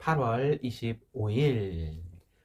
8월 25일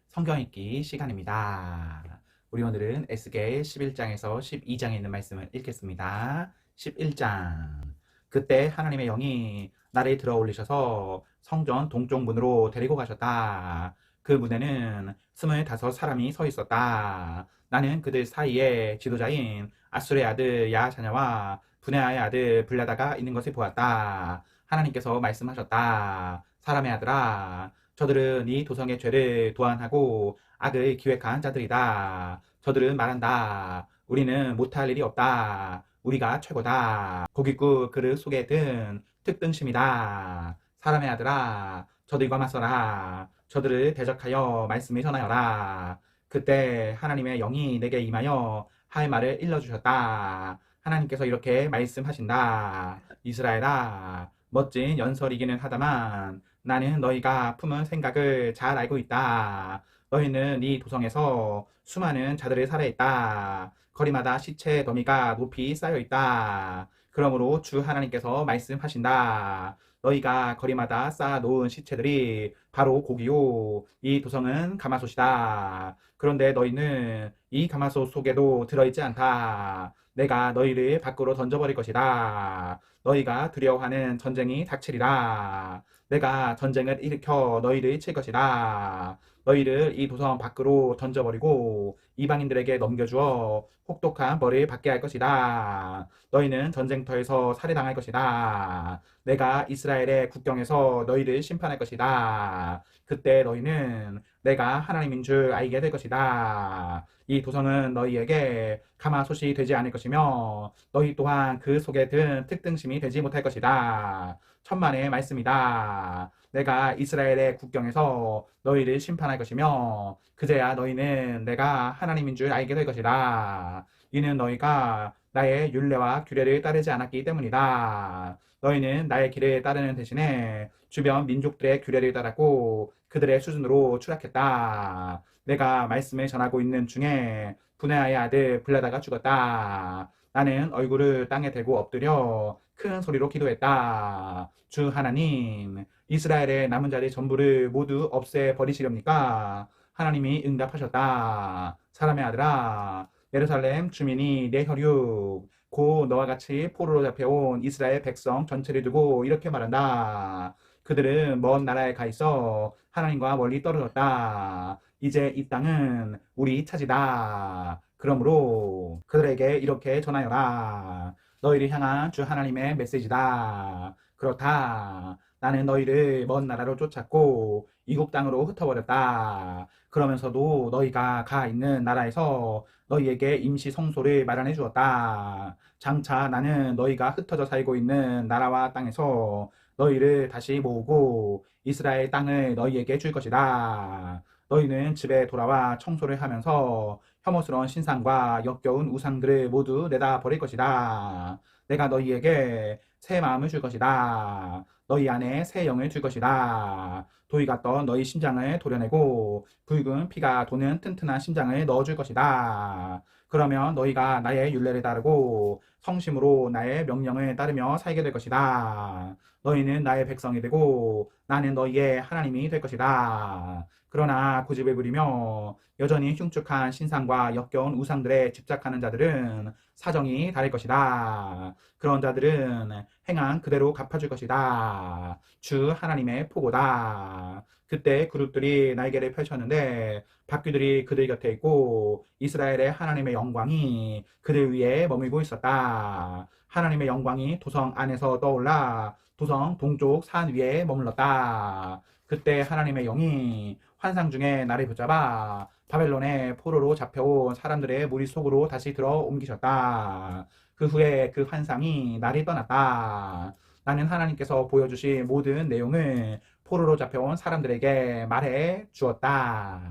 성경 읽기 시간입니다. 우리 오늘은 에스겔 11장에서 12장에 있는 말씀을 읽겠습니다. 11장. 그때 하나님의 영이 나를 들어 올리셔서 성전 동쪽 문으로 데리고 가셨다. 그 문에는 25사람이 서 있었다. 나는 그들 사이에 지도자인 아술의 아들 야자냐와 분야의 아들 블라다가 있는 것을 보았다. 하나님께서 말씀하셨다. 사람의 아들아, 저들은 이 도성의 죄를 도안하고 악을 기획한 자들이다. 저들은 말한다. 우리는 못할 일이 없다. 우리가 최고다. 고깃국 그릇 속에 든 특등심이다. 사람의 아들아, 저들과 맞서라. 저들을 대적하여 말씀을 전하여라. 그때 하나님의 영이 내게 임하여 할 말을 일러주셨다. 하나님께서 이렇게 말씀하신다. 이스라엘아, 멋진 연설이기는 하다만 나는 너희가 품은 생각을 잘 알고 있다. 너희는 이 도성에서 수많은 자들을 살해했다. 거리마다 시체 더미가 높이 쌓여 있다. 그러므로 주 하나님께서 말씀하신다. 너희가 거리마다 쌓아 놓은 시체들이 바로 고기요. 이 도성은 가마솥이다. 그런데 너희는 이 가마솥 속에도 들어있지 않다. 내가 너희를 밖으로 던져버릴 것이다. 너희가 두려워하는 전쟁이 닥치리라. 내가 전쟁을 일으켜 너희를 칠 것이다. 너희를 이 도성 밖으로 던져버리고 이방인들에게 넘겨주어 혹독한 벌을 받게 할 것이다. 너희는 전쟁터에서 살해당할 것이다. 내가 이스라엘의 국경에서 너희를 심판할 것이다. 그때 너희는 내가 하나님인 줄 알게 될 것이다. 이 도성은 너희에게 가마솥이 되지 않을 것이며 너희 또한 그 속에 든 특등심이 되지 못할 것이다. 천만의 말씀이다. 내가 이스라엘의 국경에서 너희를 심판할 것이며 그제야 너희는 내가 하나님인 줄 알게 될 것이다. 이는 너희가 나의 율례와 규례를 따르지 않았기 때문이다. 너희는 나의 길을 따르는 대신에 주변 민족들의 규례를 따랐고 그들의 수준으로 추락했다. 내가 말씀을 전하고 있는 중에 분야의 아들 블라다가 죽었다. 나는 얼굴을 땅에 대고 엎드려 큰 소리로 기도했다. 주 하나님, 이스라엘의 남은 자들 전부를 모두 없애버리시렵니까? 하나님이 응답하셨다. 사람의 아들아, 예루살렘 주민이 내 혈육, 곧 너와 같이 포로로 잡혀온 이스라엘 백성 전체를 두고 이렇게 말한다. 그들은 먼 나라에 가 있어 하나님과 멀리 떨어졌다. 이제 이 땅은 우리 차지다. 그러므로 그들에게 이렇게 전하여라. 너희를 향한 주 하나님의 메시지다. 그렇다. 나는 너희를 먼 나라로 쫓았고 이국 땅으로 흩어버렸다. 그러면서도 너희가 가 있는 나라에서 너희에게 임시 성소를 마련해 주었다. 장차 나는 너희가 흩어져 살고 있는 나라와 땅에서 너희를 다시 모으고 이스라엘 땅을 너희에게 줄 것이다. 너희는 집에 돌아와 청소를 하면서 혐오스러운 신상과 역겨운 우상들을 모두 내다 버릴 것이다. 내가 너희에게 새 마음을 줄 것이다. 너희 안에 새 영을 줄 것이다. 도희 같던 너희 심장을 도려내고 붉은 피가 도는 튼튼한 심장을 넣어줄 것이다. 그러면 너희가 나의 율례를 따르고 성심으로 나의 명령을 따르며 살게 될 것이다. 너희는 나의 백성이 되고 나는 너희의 하나님이 될 것이다. 그러나 고집을 부리며 여전히 흉측한 신상과 역겨운 우상들에 집착하는 자들은 사정이 다를 것이다. 그런 자들은 행한 그대로 갚아줄 것이다. 주 하나님의 포고다. 그때 그룹들이 날개를 펼쳤는데 바퀴들이 그들 곁에 있고 이스라엘의 하나님의 영광이 그들 위에 머물고 있었다. 하나님의 영광이 도성 안에서 떠올라 도성 동쪽 산 위에 머물렀다. 그때 하나님의 영이 환상 중에 나를 붙잡아 바벨론의 포로로 잡혀온 사람들의 무리 속으로 다시 들어 옮기셨다. 그 후에 그 환상이 나를 떠났다. 나는 하나님께서 보여주신 모든 내용을 포로로 잡혀온 사람들에게 말해 주었다.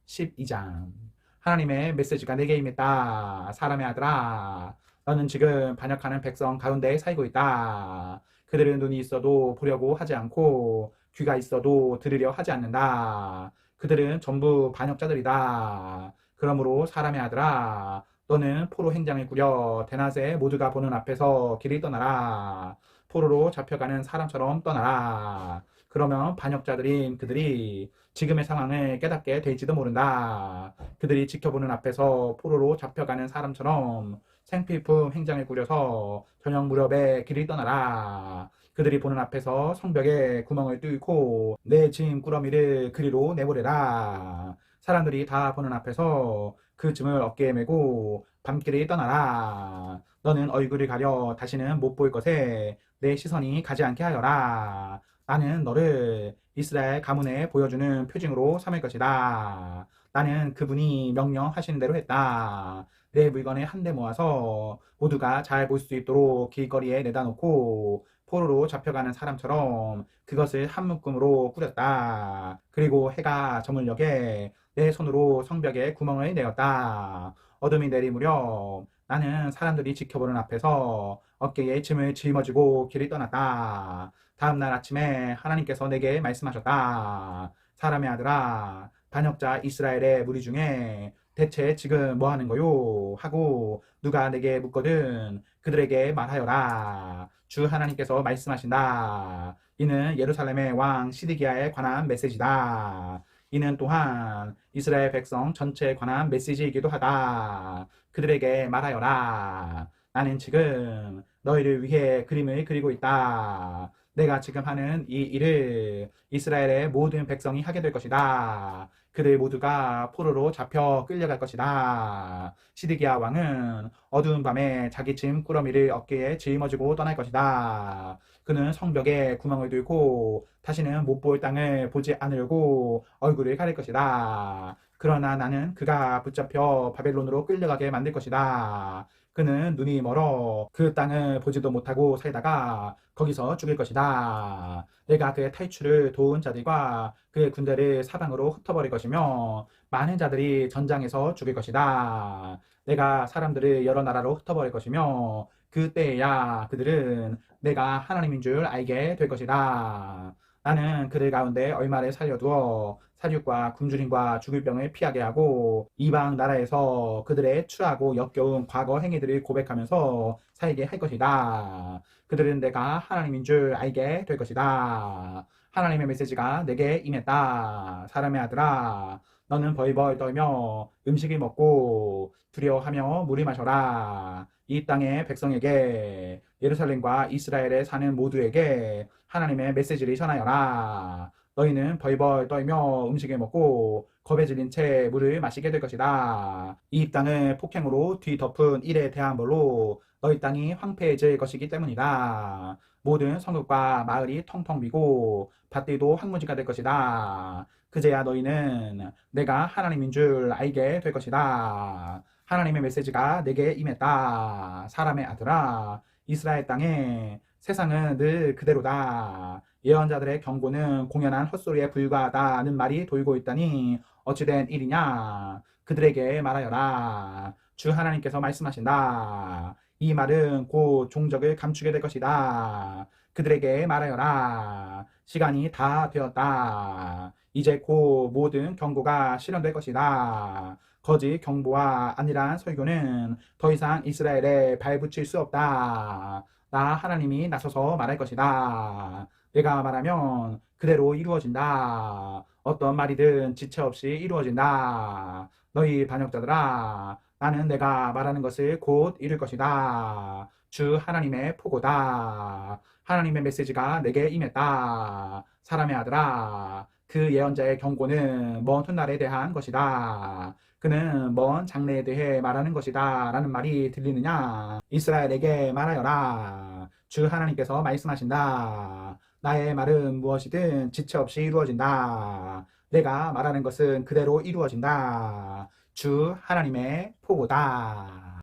12장. 하나님의 메시지가 내게 임했다. 사람의 아들아, 너는 지금 반역하는 백성 가운데 살고 있다. 그들은 눈이 있어도 보려고 하지 않고 귀가 있어도 들으려 하지 않는다. 그들은 전부 반역자들이다. 그러므로 사람의 아들아, 너는 포로 행장을 꾸려 대낮에 모두가 보는 앞에서 길을 떠나라. 포로로 잡혀가는 사람처럼 떠나라. 그러면 반역자들인 그들이 지금의 상황을 깨닫게 될지도 모른다. 그들이 지켜보는 앞에서 포로로 잡혀가는 사람처럼 생필품 행장을 꾸려서 저녁 무렵에 길을 떠나라. 그들이 보는 앞에서 성벽에 구멍을 뚫고 내 짐 꾸러미를 그리로 내보내라. 사람들이 다 보는 앞에서 그 짐을 어깨에 메고 밤길을 떠나라. 너는 얼굴을 가려 다시는 못 볼 것에 내 시선이 가지 않게 하여라. 나는 너를 이스라엘 가문에 보여주는 표징으로 삼을 것이다. 나는 그분이 명령하신 대로 했다. 내 물건을 한데 모아서 모두가 잘 볼 수 있도록 길거리에 내다 놓고 포로로 잡혀가는 사람처럼 그것을 한 묶음으로 꾸렸다. 그리고 해가 저물 녘에 내 손으로 성벽에 구멍을 내었다. 어둠이 내릴 무렵 나는 사람들이 지켜보는 앞에서 어깨에 짐을 짊어지고 길을 떠났다. 다음 날 아침에 하나님께서 내게 말씀하셨다. 사람의 아들아, 반역자 이스라엘의 무리 중에 대체 지금 뭐 하는 거요? 하고 누가 내게 묻거든 그들에게 말하여라. 주 하나님께서 말씀하신다. 이는 예루살렘의 왕 시드기야에 관한 메시지다. 이는 또한 이스라엘 백성 전체에 관한 메시지이기도 하다. 그들에게 말하여라. 나는 지금 너희를 위해 그림을 그리고 있다. 내가 지금 하는 이 일을 이스라엘의 모든 백성이 하게 될 것이다. 그들 모두가 포로로 잡혀 끌려갈 것이다. 시드기야 왕은 어두운 밤에 자기 짐 꾸러미를 어깨에 짊어지고 떠날 것이다. 그는 성벽에 구멍을 뚫고 다시는 못 볼 땅을 보지 않으려고 얼굴을 가릴 것이다. 그러나 나는 그가 붙잡혀 바벨론으로 끌려가게 만들 것이다. 그는 눈이 멀어 그 땅을 보지도 못하고 살다가 거기서 죽을 것이다. 내가 그의 탈출을 도운 자들과 그의 군대를 사방으로 흩어버릴 것이며 많은 자들이 전장에서 죽을 것이다. 내가 사람들을 여러 나라로 흩어버릴 것이며 그때야 그들은 내가 하나님인 줄 알게 될 것이다. 나는 그들 가운데 얼마를 살려두어 사륙과 굶주림과 죽을 병을 피하게 하고 이방 나라에서 그들의 추하고 역겨운 과거 행위들을 고백하면서 살게 할 것이다. 그들은 내가 하나님인 줄 알게 될 것이다. 하나님의 메시지가 내게 임했다. 사람의 아들아, 너는 벌벌 떨며 음식을 먹고 두려워하며 물을 마셔라. 이 땅의 백성에게 예루살렘과 이스라엘에 사는 모두에게 하나님의 메시지를 전하여라. 너희는 벌벌 떨며 음식을 먹고 겁에 질린 채 물을 마시게 될 것이다. 이 땅을 폭행으로 뒤덮은 일에 대한 벌로 너희 땅이 황폐해질 것이기 때문이다. 모든 성읍과 마을이 텅텅 비고 밭들도 황무지가 될 것이다. 그제야 너희는 내가 하나님인 줄 알게 될 것이다. 하나님의 메시지가 내게 임했다. 사람의 아들아, 이스라엘 땅에 세상은 늘 그대로다. 예언자들의 경고는 공연한 헛소리에 불과하다는 말이 돌고 있다니 어찌된 일이냐? 그들에게 말하여라. 주 하나님께서 말씀하신다. 이 말은 곧 종적을 감추게 될 것이다. 그들에게 말하여라. 시간이 다 되었다. 이제 곧 모든 경고가 실현될 것이다. 거짓 경보와 안일한 설교는 더 이상 이스라엘에 발붙일 수 없다. 나 하나님이 나서서 말할 것이다. 내가 말하면 그대로 이루어진다. 어떤 말이든 지체 없이 이루어진다. 너희 반역자들아, 나는 내가 말하는 것을 곧 이룰 것이다. 주 하나님의 포고다. 하나님의 메시지가 내게 임했다. 사람의 아들아, 그 예언자의 경고는 먼 훗날에 대한 것이다. 그는 먼 장래에 대해 말하는 것이다. 라는 말이 들리느냐? 이스라엘에게 말하여라. 주 하나님께서 말씀하신다. 나의 말은 무엇이든 지체 없이 이루어진다. 내가 말하는 것은 그대로 이루어진다. 주 하나님의 포고다.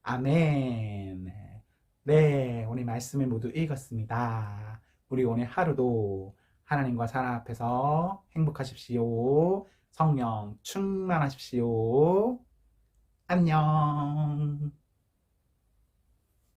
아멘. 네, 오늘 말씀을 모두 읽었습니다. 우리 오늘 하루도 하나님과 사람 앞에서 행복하십시오. 성령 충만하십시오. 안녕.